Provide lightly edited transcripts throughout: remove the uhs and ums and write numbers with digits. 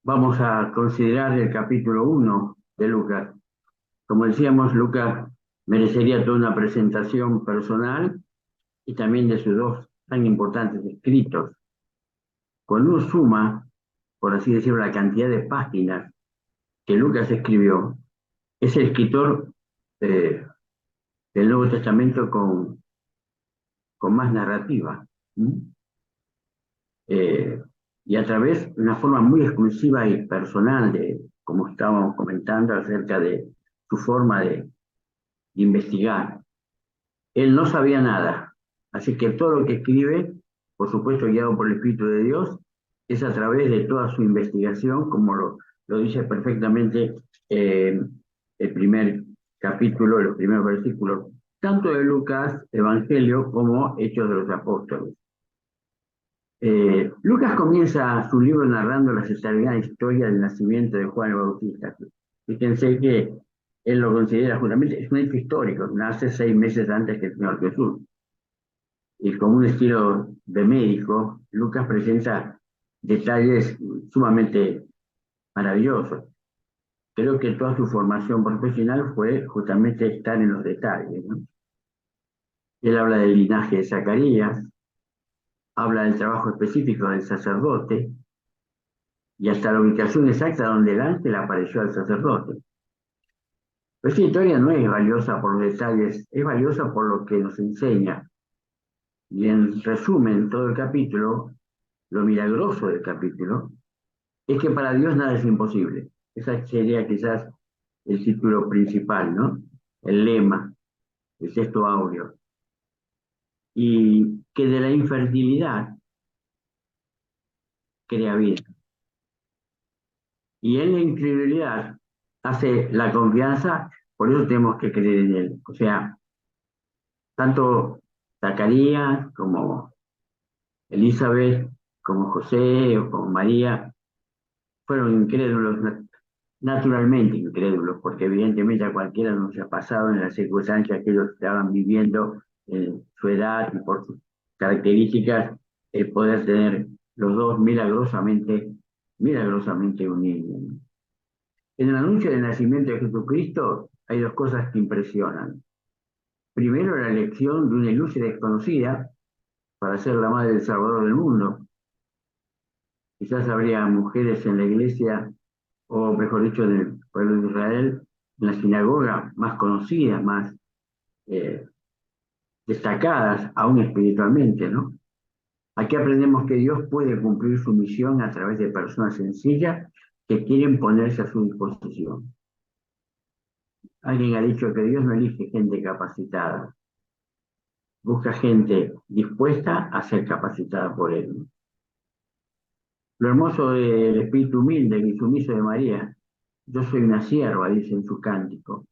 Vamos a considerar el capítulo 1 de Lucas. Como decíamos, Lucas merecería toda una presentación personal y también de sus dos tan importantes escritos. Cuando uno suma, por así decirlo, la cantidad de páginas que Lucas escribió, es el escritor eh, del Nuevo Testamento con más narrativa. ¿Mm? Eh, y a través de una forma muy exclusiva y personal, como estábamos comentando, acerca de su forma de investigar. Él no sabía nada, así que todo lo que escribe, por supuesto guiado por el Espíritu de Dios, es a través de toda su investigación, como lo dice perfectamente eh, el primer capítulo, los primeros versículos, tanto de Lucas, Evangelio, como Hechos de los Apóstoles. Lucas comienza su libro narrando la extraordinaria historia del nacimiento de Juan el Bautista. Fíjense que él lo considera justamente, es un hecho histórico, nace 6 meses antes que el Señor Jesús. Y con un estilo de médico, Lucas presenta detalles sumamente maravillosos. Creo que toda su formación profesional fue justamente estar en los detalles, ¿no? Él habla del linaje de Zacarías, habla del trabajo específico del sacerdote, y hasta la ubicación exacta donde el ángel apareció al sacerdote. Pero esta historia no es valiosa por los detalles, es valiosa por lo que nos enseña. Y en resumen, todo el capítulo, lo milagroso del capítulo, es que para Dios nada es imposible. Esa sería quizás el título principal, ¿no? El lema, el texto áureo. Y que de la infertilidad crea vida. Y en la incredulidad hace la confianza, por eso tenemos que creer en él. O sea, tanto Zacarías como Elizabeth, como José o como María, fueron incrédulos, naturalmente incrédulos, porque evidentemente a cualquiera nos ha pasado en las circunstancias que ellos estaban viviendo, en su edad y por sus características, el poder tener los dos milagrosamente un niño. En el anuncio del nacimiento de Jesucristo hay dos cosas que impresionan. Primero, la elección de una ilustre desconocida para ser la madre del Salvador del mundo. Quizás habría mujeres en la iglesia, o mejor dicho, en el pueblo de Israel, en la sinagoga, más conocidas, más eh, destacadas, aún espiritualmente, ¿no? Aquí aprendemos que Dios puede cumplir su misión a través de personas sencillas que quieren ponerse a su disposición. Alguien ha dicho que Dios no elige gente capacitada, busca gente dispuesta a ser capacitada por Él. Lo hermoso del espíritu humilde y sumiso de María, yo soy una sierva, dice en su cántico.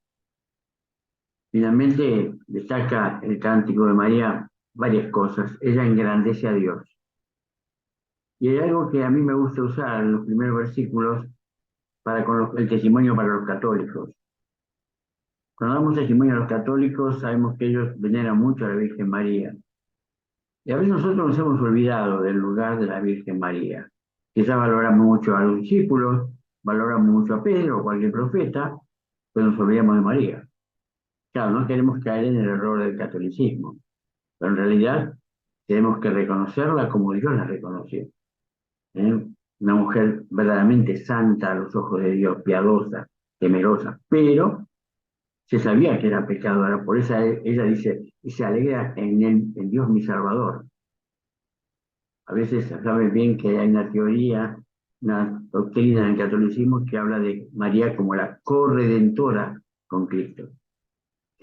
Finalmente destaca el cántico de María varias cosas. Ella engrandece a Dios. Y hay algo que a mí me gusta usar en los primeros versículos para el testimonio para los católicos. Cuando damos testimonio a los católicos, sabemos que ellos veneran mucho a la Virgen María. Y a veces nosotros nos hemos olvidado del lugar de la Virgen María. Quizás valoramos mucho a los discípulos, valoramos mucho a Pedro o cualquier profeta, pero nos olvidamos de María. Claro, no queremos caer en el error del catolicismo, pero en realidad tenemos que reconocerla como Dios la reconoció. ¿Eh? Una mujer verdaderamente santa a los ojos de Dios, piadosa, temerosa, pero se sabía que era pecadora, por eso ella dice, y se alegra en Dios mi Salvador. A veces saben bien que hay una teoría, una doctrina en el catolicismo que habla de María como la corredentora con Cristo,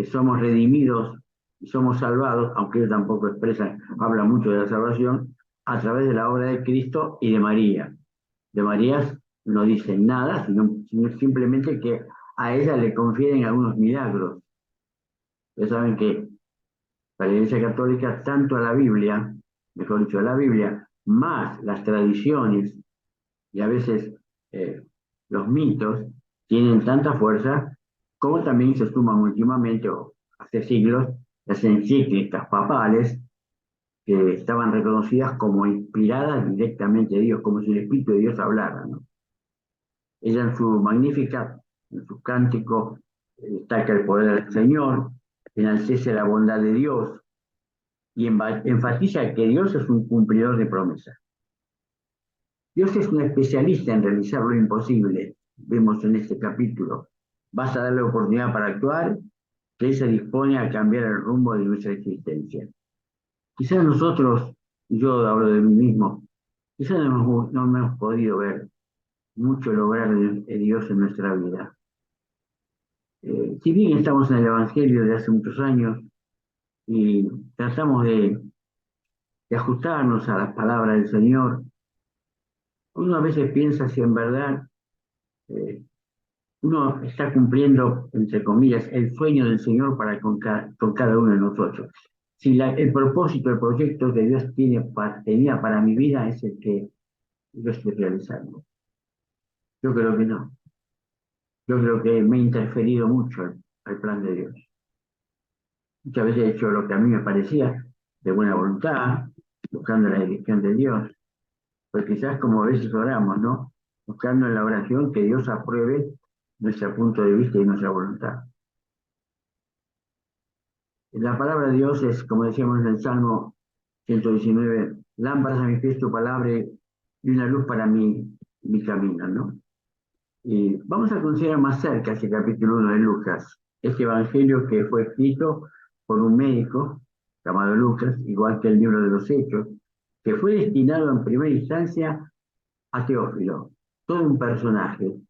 que somos redimidos y somos salvados, aunque ellos tampoco expresan, habla mucho de la salvación, a través de la obra de Cristo y de María. De María no dicen nada, sino simplemente que a ella le confieren algunos milagros. Ustedes saben que para la Iglesia Católica, tanto a la Biblia, mejor dicho, a la Biblia, más las tradiciones y a veces eh, los mitos, tienen tanta fuerza como también se suman últimamente, o hace siglos, las encíclicas papales que estaban reconocidas como inspiradas directamente de Dios, como si el Espíritu de Dios hablara, ¿no? Ella en su Magnífica, en su cántico, destaca el poder del Señor, enaltece la bondad de Dios y enfatiza que Dios es un cumplidor de promesas. Dios es un especialista en realizar lo imposible, vemos en este capítulo. Basta darle oportunidad para actuar, que Él se dispone a cambiar el rumbo de nuestra existencia. Quizás nosotros, yo hablo de mí mismo, quizás no hemos podido ver mucho lograr de Dios en nuestra vida. Si bien estamos en el Evangelio de hace muchos años y tratamos de ajustarnos a las palabras del Señor, uno a veces piensa si en verdad eh, uno está cumpliendo, entre comillas, el sueño del Señor para con cada uno de nosotros. Si el propósito, el proyecto que Dios tenía para mi vida es el que yo estoy realizando. Yo creo que no. Yo creo que me he interferido mucho al plan de Dios. Muchas veces he hecho lo que a mí me parecía de buena voluntad, buscando la dirección de Dios. Pues quizás como a veces oramos, ¿no? Buscando en la oración que Dios apruebe nuestro punto de vista y nuestra voluntad. La palabra de Dios es, como decíamos en el Salmo 119, lámparas a mis pies tu palabra y una luz para mi camino, ¿no? Y vamos a considerar más cerca este capítulo 1 de Lucas, este evangelio que fue escrito por un médico llamado Lucas, igual que el libro de los Hechos, que fue destinado en primera instancia a Teófilo, todo un personaje.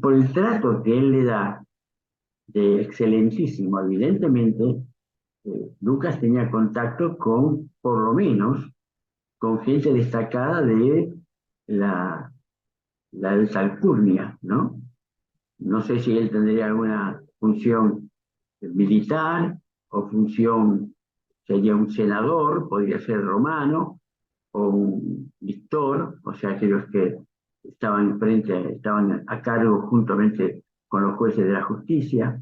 Por el trato que él le da de excelentísimo, evidentemente, Lucas tenía contacto con, por lo menos, con gente destacada de la, la alta alcurnia, ¿no? No sé si él tendría alguna función militar o función, sería un senador, podría ser romano, o un lictor, o sea, aquellos que estaban a cargo juntamente con los jueces de la justicia,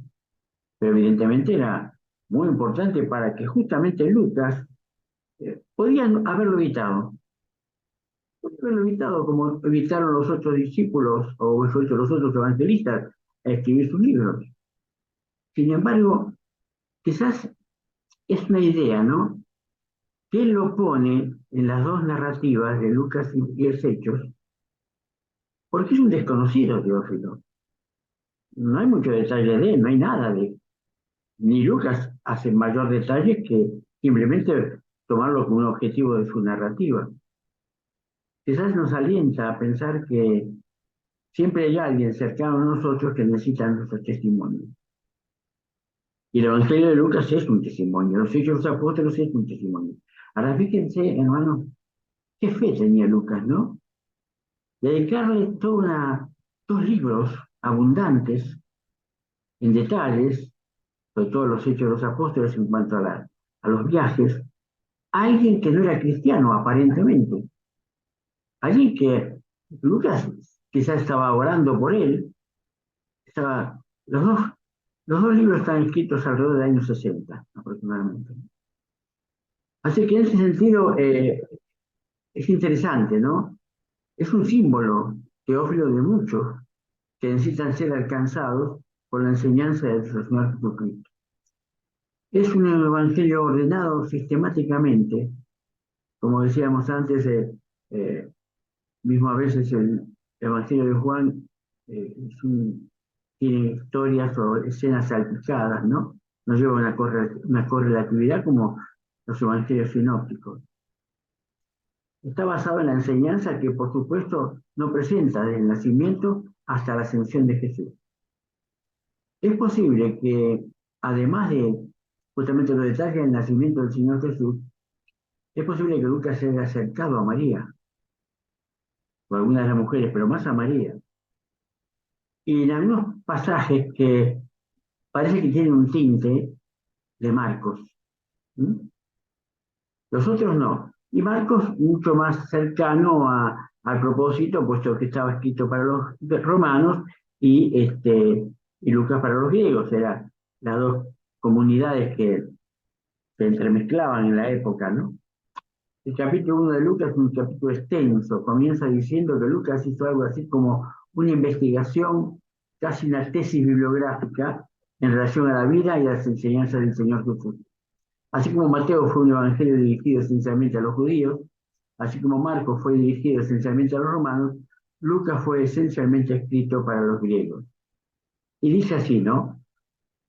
pero evidentemente era muy importante para que justamente Lucas podían haberlo evitado. Podían haberlo evitado como evitaron los otros discípulos o los otros evangelistas a escribir sus libros. Sin embargo, quizás es una idea, ¿no? Que él lo pone en las dos narrativas de Lucas y los Hechos, porque es un desconocido Teófilo. No hay mucho detalle de él, no hay nada de él. Ni Lucas hace mayor detalle que simplemente tomarlo como un objetivo de su narrativa. Quizás nos alienta a pensar que siempre hay alguien cercano a nosotros que necesita nuestro testimonio. Y el Evangelio de Lucas es un testimonio, los Hechos de los Apóstoles es un testimonio. Ahora fíjense, hermano, qué fe tenía Lucas, ¿no? Dedicarle dos libros abundantes en detalles, sobre todo los Hechos de los Apóstoles en cuanto a los viajes, a alguien que no era cristiano, aparentemente. Alguien que Lucas quizás estaba orando por él, estaba, los dos libros están escritos alrededor del año 60, aproximadamente. Así que en ese sentido es interesante, ¿no? Es un símbolo, Teófilo, de muchos que necesitan ser alcanzados por la enseñanza de nuestro Señor Jesucristo. Es un evangelio ordenado sistemáticamente, como decíamos antes, mismo a veces el evangelio de Juan tiene historias o escenas salpicadas, ¿no? No lleva una correlatividad como los evangelios sinópticos. Está basado en la enseñanza que, por supuesto, no presenta desde el nacimiento hasta la ascensión de Jesús. Es posible que, además de justamente los detalles del nacimiento del Señor Jesús, es posible que Lucas se haya acercado a María, o a alguna de las mujeres, pero más a María. Y en algunos pasajes que parece que tienen un tinte de Marcos. ¿Mm? Los otros no. Y Marcos mucho más cercano al propósito, puesto que estaba escrito para los romanos y Lucas para los griegos. Eran las dos comunidades que se entremezclaban en la época, ¿no? El capítulo 1 de Lucas es un capítulo extenso. Comienza diciendo que Lucas hizo algo así como una investigación, casi una tesis bibliográfica en relación a la vida y a las enseñanzas del Señor Jesús. Así como Mateo fue un evangelio dirigido esencialmente a los judíos, así como Marcos fue dirigido esencialmente a los romanos, Lucas fue esencialmente escrito para los griegos. Y dice así, ¿no?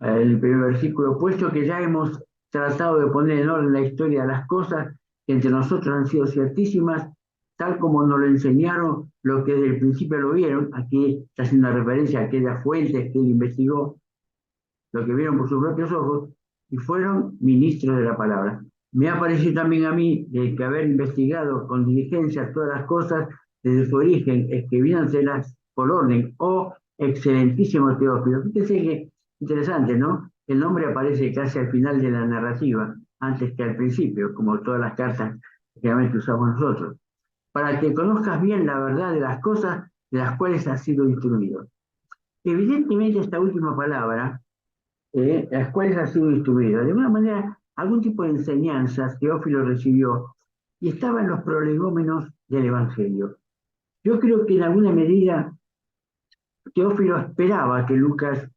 El primer versículo: puesto que ya hemos tratado de poner en orden la historia de las cosas que entre nosotros han sido ciertísimas, tal como nos lo enseñaron los que desde el principio lo vieron. Aquí está haciendo referencia a aquellas fuentes que él investigó, lo que vieron por sus propios ojos, y fueron ministros de la palabra. Me ha parecido también a mí que haber investigado con diligencia todas las cosas desde su origen, escribiéndoselas por orden, oh excelentísimo Teófilo. Fíjese que interesante, ¿no? El nombre aparece casi al final de la narrativa, antes que al principio, como todas las cartas que generalmente usamos nosotros, para que conozcas bien la verdad de las cosas de las cuales has sido instruido. Evidentemente esta última palabra, las cuales ha sido instruido. De alguna manera, algún tipo de enseñanzas Teófilo recibió y estaba en los prolegómenos del Evangelio. Yo creo que en alguna medida Teófilo esperaba que Lucas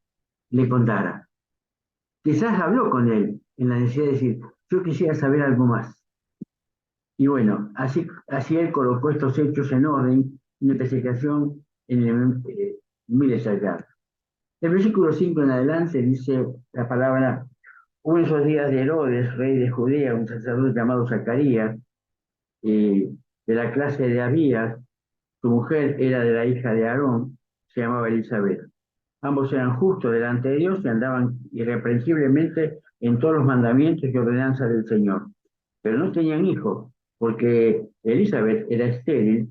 le contara. Quizás habló con él en la necesidad de decir: yo quisiera saber algo más. Y bueno, así él colocó estos hechos en orden, una investigación muy detallada. El versículo 5 en adelante dice la palabra: hubo en esos días de Herodes, rey de Judea, un sacerdote llamado Zacarías, de la clase de Abías. Su mujer era de la hija de Aarón, se llamaba Elizabeth. Ambos eran justos delante de Dios y andaban irreprensiblemente en todos los mandamientos y ordenanzas del Señor. Pero no tenían hijos, porque Elizabeth era estéril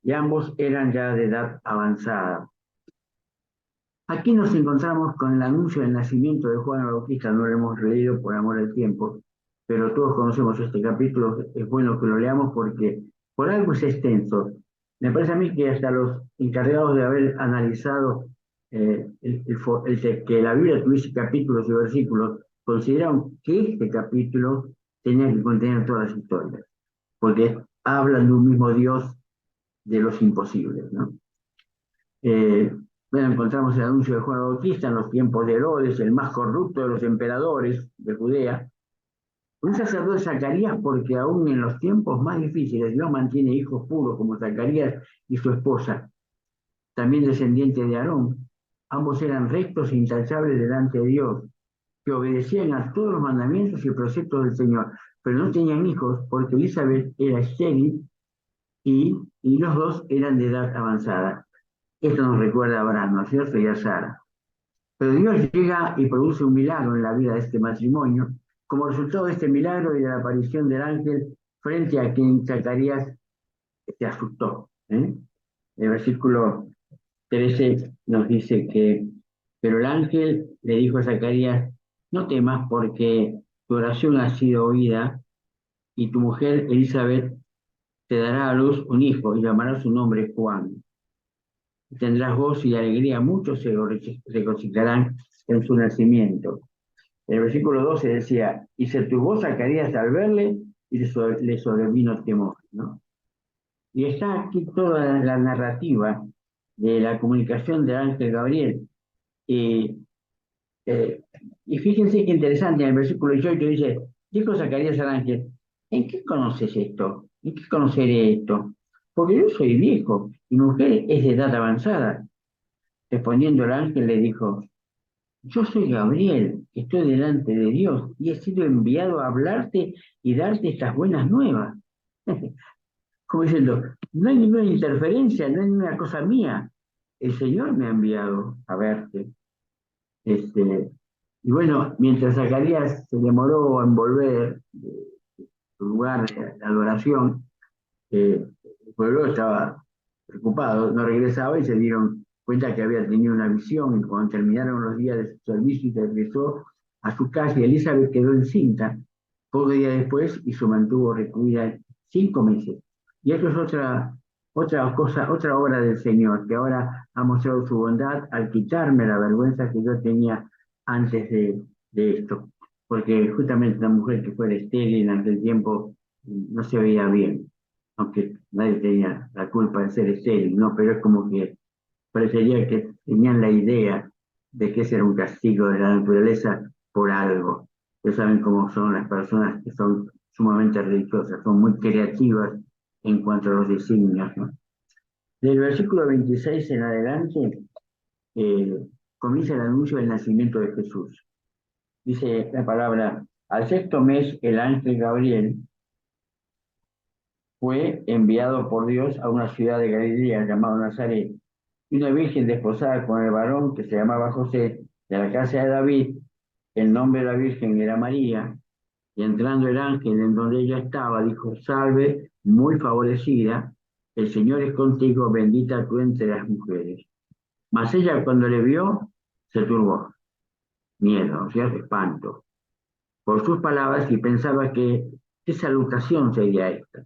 y ambos eran ya de edad avanzada. Aquí nos encontramos con el anuncio del nacimiento de Juan el Bautista. No lo hemos leído por amor al tiempo, pero todos conocemos este capítulo. Es bueno que lo leamos porque por algo es extenso. Me parece a mí que hasta los encargados de haber analizado que la Biblia tuviese capítulos y versículos, consideraron que este capítulo tenía que contener todas las historias, porque hablan de un mismo Dios de los imposibles, ¿no? Eh, bueno, encontramos el anuncio de Juan Bautista en los tiempos de Herodes, el más corrupto de los emperadores de Judea. Un sacerdote Zacarías, porque aún en los tiempos más difíciles Dios mantiene hijos puros como Zacarías y su esposa, también descendiente de Aarón. Ambos eran rectos e intachables delante de Dios, que obedecían a todos los mandamientos y preceptos del Señor, pero no tenían hijos porque Elizabeth era estéril y los dos eran de edad avanzada. Esto nos recuerda a Abraham, ¿no es cierto? Y a Sara. Pero Dios llega y produce un milagro en la vida de este matrimonio, como resultado de este milagro y de la aparición del ángel frente a quien Zacarías se asustó. El versículo 13 nos dice que: pero el ángel le dijo a Zacarías: no temas, porque tu oración ha sido oída, y tu mujer Elizabeth te dará a luz un hijo y llamará su nombre Juan. Tendrás gozo y alegría, muchos se regocijarán en su nacimiento. El versículo 12 decía: y se turbó Zacarías al verle y le sobrevino temor, ¿no? Y está aquí toda la narrativa de la comunicación del ángel Gabriel. Y, eh, y fíjense qué interesante, en el versículo 18 dice: dijo Zacarías al ángel: ¿en qué conoces esto? ¿En qué conoceré esto? Porque yo soy viejo y mi mujer es de edad avanzada. Respondiendo el ángel le dijo: yo soy Gabriel, que estoy delante de Dios y he sido enviado a hablarte y darte estas buenas nuevas. Como diciendo: no hay ninguna interferencia, no hay ninguna cosa mía. El Señor me ha enviado a verte. Este, y bueno, mientras Zacarías se demoró en volver de su lugar de adoración, el pueblo estaba preocupado, no regresaba y se dieron cuenta que había tenido una visión. Y cuando terminaron los días de su servicio y regresó a su casa, y Elizabeth quedó encinta pocos días después y se mantuvo recluida 5 meses. Y esto es otra cosa, otra obra del Señor, que ahora ha mostrado su bondad al quitarme la vergüenza que yo tenía antes de esto. Porque justamente una mujer que fuera estéril en aquel tiempo no se veía bien. aunque nadie tenía la culpa de ser estéril, ¿no? Pero es como que parecería que tenían la idea de que ese era un castigo de la naturaleza por algo. Ustedes saben cómo son las personas que son sumamente religiosas, son muy creativas en cuanto a los designios, ¿no? Del versículo 26 en adelante eh, comienza el anuncio del nacimiento de Jesús. Dice la palabra, al sexto mes el ángel Gabriel fue enviado por Dios a una ciudad de Galilea llamada Nazaret, y una virgen desposada con el varón que se llamaba José, de la casa de David. El nombre de la virgen era María, y entrando el ángel en donde ella estaba, dijo, salve, muy favorecida, el Señor es contigo, bendita tú entre las mujeres. Mas ella cuando le vio, se turbó, miedo, o sea, espanto, por sus palabras y pensaba que qué salutación sería esta.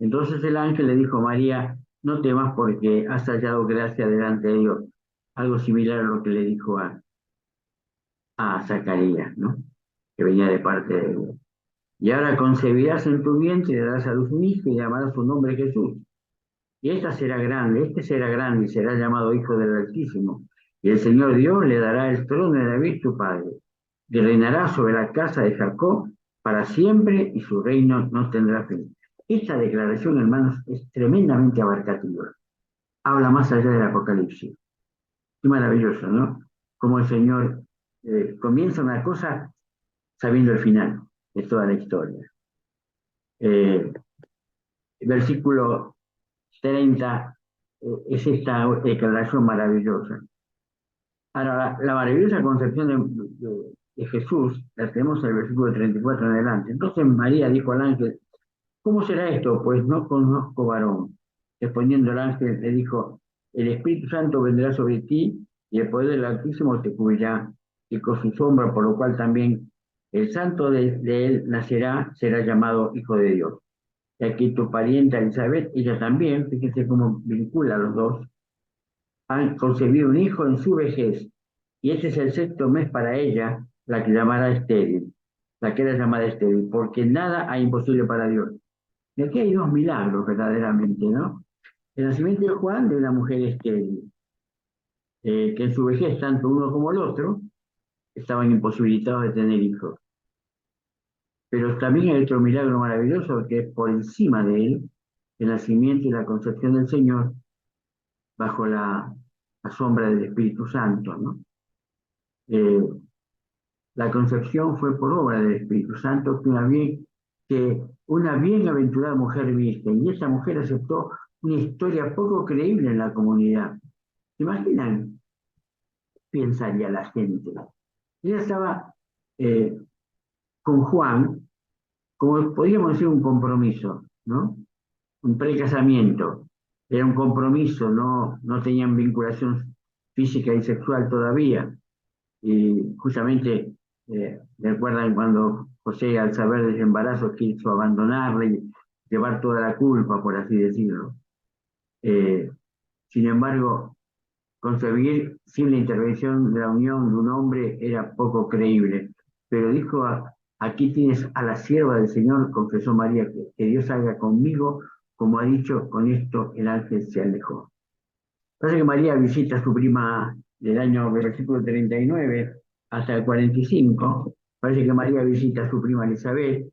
Entonces el ángel le dijo, María, no temas porque has hallado gracia delante de Dios. Algo similar a lo que le dijo a Zacarías, ¿no? Que venía de parte de Dios. Y ahora concebirás en tu vientre y darás a luz un hijo y llamarás su nombre Jesús. Y este será grande y será llamado Hijo del Altísimo. Y el Señor Dios le dará el trono de David su padre. Y reinará sobre la casa de Jacob para siempre y su reino no tendrá fin. Esta declaración, hermanos, es tremendamente abarcativa. Habla más allá del Apocalipsis. Qué maravilloso, ¿no? Como el Señor comienza una cosa sabiendo el final de toda la historia. Eh, Versículo 30 es esta declaración maravillosa. Ahora, la maravillosa concepción de Jesús la tenemos en el versículo 34 en adelante. Entonces María dijo al ángel, ¿cómo será esto? Pues no conozco varón. Respondiendo el ángel le dijo, el Espíritu Santo vendrá sobre ti y el poder del Altísimo te cubrirá y con su sombra, por lo cual también el santo de él nacerá, será llamado Hijo de Dios. Y aquí tu parienta Elizabeth, ella también, fíjense cómo vincula a los dos, han concebido un hijo en su vejez, y este es el sexto mes para ella, la que llamará estéril, la que era llamada estéril, porque nada hay imposible para Dios. Y aquí hay dos milagros verdaderamente, ¿no? El nacimiento de Juan de una mujer estéril, que en su vejez, tanto uno como el otro, estaban imposibilitados de tener hijos. Pero también hay otro milagro maravilloso que es por encima de él, el nacimiento y la concepción del Señor bajo la sombra del Espíritu Santo, ¿no? Eh, la concepción fue por obra del Espíritu Santo que una bienaventurada mujer virgen, y esa mujer aceptó una historia poco creíble en la comunidad. ¿Se imaginan? Pensaría la gente. Ella estaba eh, con Juan, como podríamos decir, un compromiso, ¿no? Un precasamiento. Era un compromiso, no tenían vinculación física y sexual todavía. Y justamente recuerdan cuando José, al saber del embarazo, quiso abandonarle y llevar toda la culpa, por así decirlo. Eh, Sin embargo, concebir sin la intervención de la unión de un hombre era poco creíble. Pero dijo, aquí tienes a la sierva del Señor, confesó María, que Dios haga conmigo, como ha dicho, con esto el ángel se alejó. Parece que María visita a su prima del año del versículo 39 hasta el 45. Parece que María visita a su prima Elizabeth.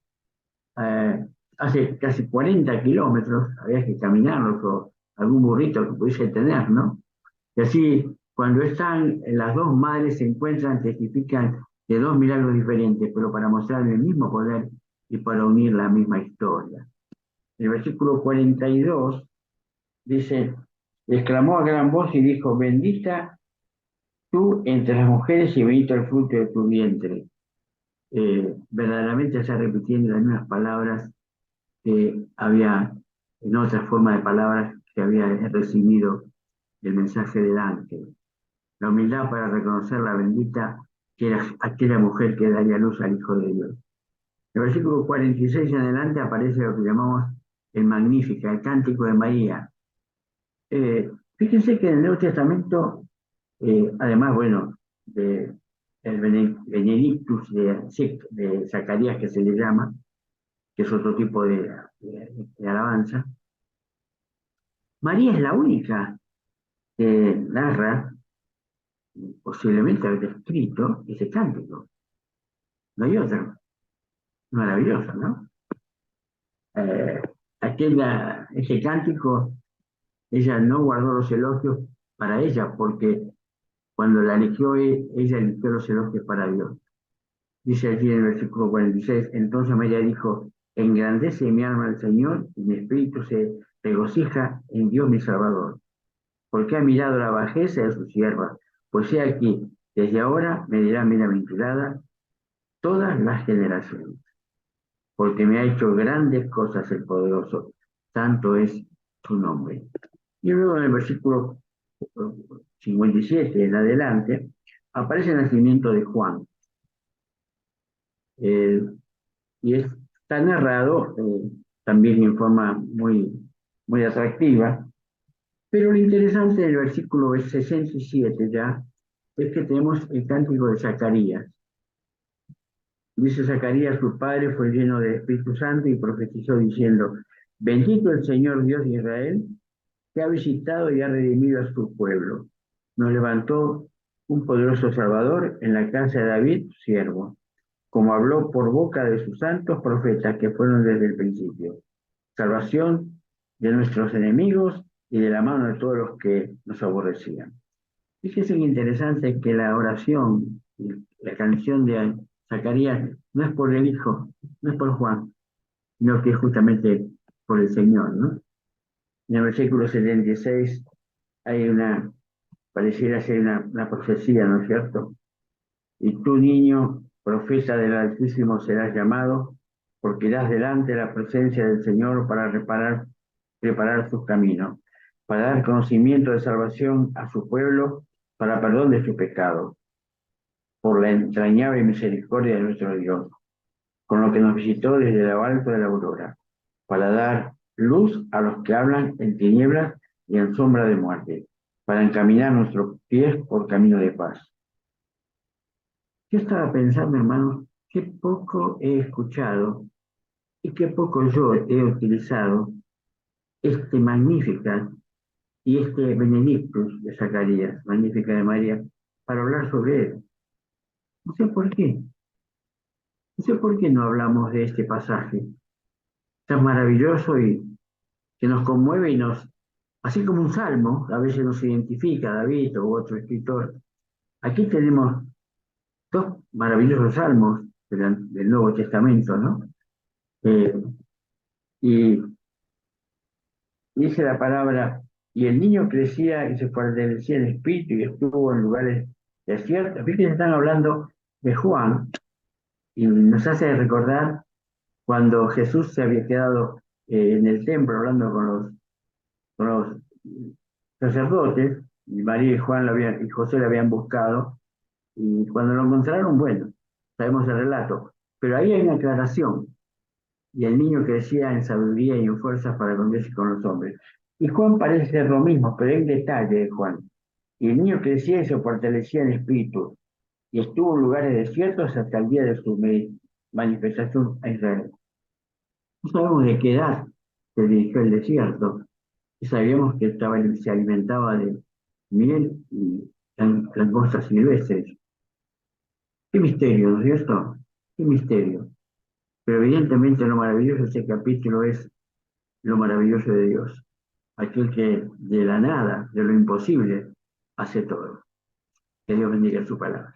eh, Hace casi 40 kilómetros, había que caminarlos o algún burrito que pudiese tener, ¿no? Y así, cuando están las dos madres se encuentran, testifican de dos milagros diferentes, pero para mostrar el mismo poder y para unir la misma historia. El versículo 42 dice, exclamó a gran voz y dijo, bendita tú entre las mujeres y bendito el fruto de tu vientre. Verdaderamente está repitiendo las mismas palabras que había, en otra forma de palabras que había recibido el mensaje del ángel. La humildad para reconocer la bendita que era aquella mujer que daría luz al Hijo de Dios. En el versículo 46 en adelante aparece lo que llamamos el Magnífica, el Cántico de María. Fíjense que en el Nuevo Testamento, además, bueno, el Benedictus de Zacarías, que se le llama, que es otro tipo de alabanza, María es la única que narra, posiblemente haber escrito ese cántico. No hay otra. Maravilloso, ¿no? Eh, ese cántico, ella no guardó los elogios para ella, porque cuando la eligió, ella eligió los elogios para Dios. Dice allí en el versículo 46, entonces María dijo, engrandece mi alma al Señor y mi espíritu se regocija en Dios mi Salvador, porque ha mirado la bajeza de su sierva, pues he aquí, desde ahora me dirá bienaventurada todas las generaciones, porque me ha hecho grandes cosas el poderoso, santo es su nombre. Y luego en el versículo 57 en adelante, aparece el nacimiento de Juan. Eh, y está narrado también en forma muy atractiva, pero lo interesante del versículo 67 ya es que tenemos el cántico de Zacarías. Dice Zacarías, su padre fue lleno del Espíritu Santo y profetizó diciendo, bendito el Señor Dios de Israel, que ha visitado y ha redimido a su pueblo. Nos levantó un poderoso Salvador en la casa de David, su siervo, como habló por boca de sus santos profetas que fueron desde el principio. Salvación de nuestros enemigos y de la mano de todos los que nos aborrecían. Fíjese que interesante que la oración, la canción de Zacarías, no es por el Hijo, no es por Juan, sino que es justamente por el Señor, ¿no? En el versículo 76 hay pareciera ser una profecía, ¿no es cierto? Y tú, niño, profeta del Altísimo, serás llamado, porque irás delante de la presencia del Señor para preparar sus caminos, para dar conocimiento de salvación a su pueblo, para perdón de sus pecados, por la entrañable misericordia de nuestro Dios, con lo que nos visitó desde lo alto de la aurora, para dar luz a los que hablan en tinieblas y en sombra de muerte, para encaminar nuestros pies por camino de paz. Yo estaba pensando, hermanos, qué poco he escuchado y qué poco yo he utilizado este Magnificat y este Benedictus de Zacarías, Magnífica de María, para hablar sobre él. No sé por qué. No sé por qué no hablamos de este pasaje tan maravilloso y que nos conmueve y así como un salmo, a veces nos identifica David o otro escritor. Aquí tenemos dos maravillosos salmos del Nuevo Testamento, ¿no? Eh, y dice la palabra, y el niño crecía y se fortalecía en espíritu y estuvo en lugares desiertos. Fíjense, están hablando de Juan y nos hace recordar cuando Jesús se había quedado en el templo hablando con los sacerdotes, y María y Juan y José lo habían buscado, y cuando lo encontraron, bueno, sabemos el relato, pero ahí hay una aclaración, y el niño crecía en sabiduría y en fuerzas para conducirse con los hombres. Y Juan parece ser lo mismo, pero hay un detalle de Juan. Y el niño crecía y se fortalecía en espíritu, y estuvo en lugares desiertos hasta el día de su manifestación a Israel. No sabemos de qué edad se dirigió al desierto, y sabíamos que se alimentaba de miel y langostas silvestres. Qué misterio, ¿no es cierto? Qué misterio. Pero evidentemente lo maravilloso de este capítulo es lo maravilloso de Dios, aquel que de la nada, de lo imposible, hace todo. Que Dios bendiga su palabra.